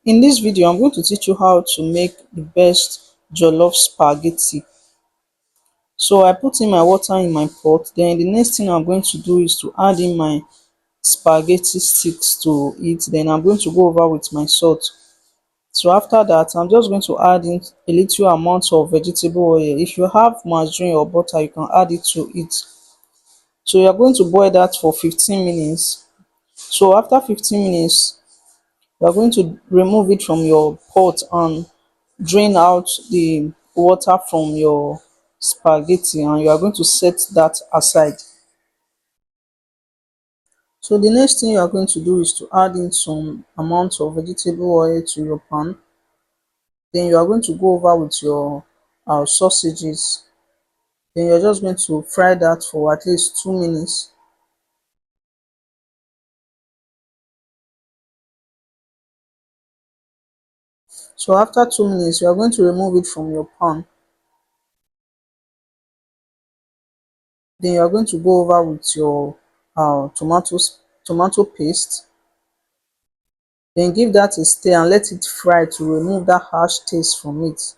In this video, I'm going to teach you how to make the best jollof spaghetti. So I put in my water in my pot. Then the next thing I'm going to do is to add in my spaghetti sticks to it. Then I'm going to go over with my salt. So after that, I'm just going to add in a little amount of vegetable oil. If you have margarine or butter, you can add it to it. So you're going to boil that for 15 minutes. So after 15 minutes, you are going to remove it from your pot and drain out the water from your spaghetti, and you are going to set that aside. So the next thing you are going to do is to add in some amount of vegetable oil to your pan. Then you are going to go over with your sausages. Then you're just going to fry that for at least 2 minutes. So after 2 minutes, you are going to remove it from your pan. Then you are going to go over with your tomato paste. Then give that a stir and let it fry to remove that harsh taste from it.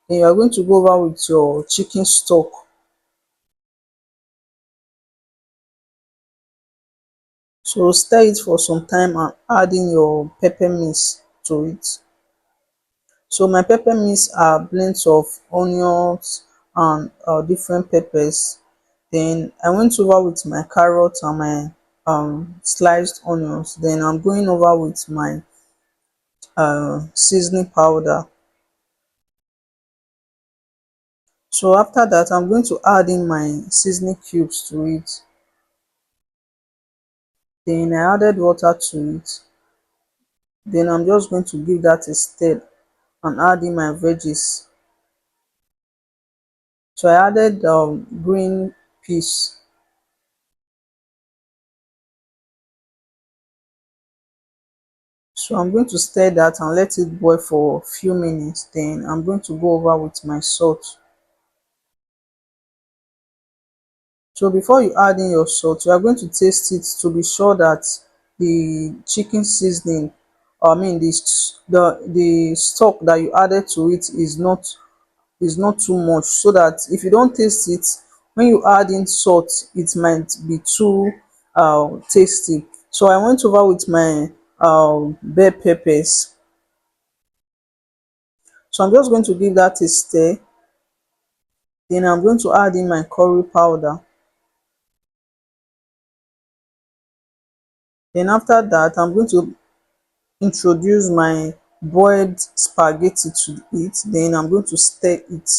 Then you are going to go over with your chicken stock. So stir it for some time and add in your pepper mix to it. So my pepper mix are blends of onions and different peppers. Then I went over with my carrots and my sliced onions. Then I'm going over with my seasoning powder. So after that, I'm going to add in my seasoning cubes to it. Then I added water to it. Then I'm just going to give that a stir and add in my veggies. So I added green peas. So I'm going to stir that and let it boil for a few minutes. Then I'm going to go over with my salt. So before you add in your salt, you are going to taste it to be sure that the chicken seasoning, I mean the stock that you added to it is not too much, so that if you don't taste it, when you add in salt, it might be too tasty. So I went over with my bell peppers. So I'm just going to give that a stir. Then I'm going to add in my curry powder. Then after that, I'm going to introduce my boiled spaghetti to it. Then I'm going to stir it.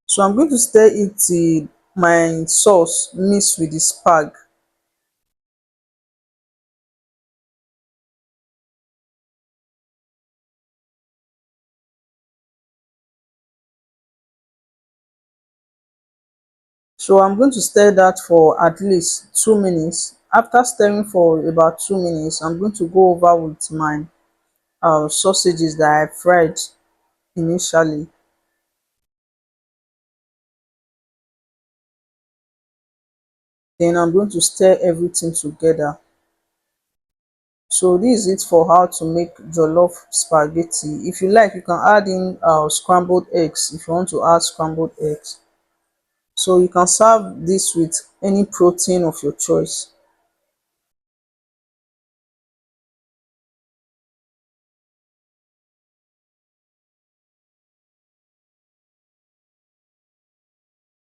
So I'm going to stir it till my sauce mix with the spag. So I'm going to stir that for at least 2 minutes. After stirring for about 2 minutes, I'm going to go over with my sausages that I fried initially. Then I'm going to stir everything together. So this is it for how to make jollof spaghetti. If you like, you can add in scrambled eggs if you want to add scrambled eggs. So you can serve this with any protein of your choice.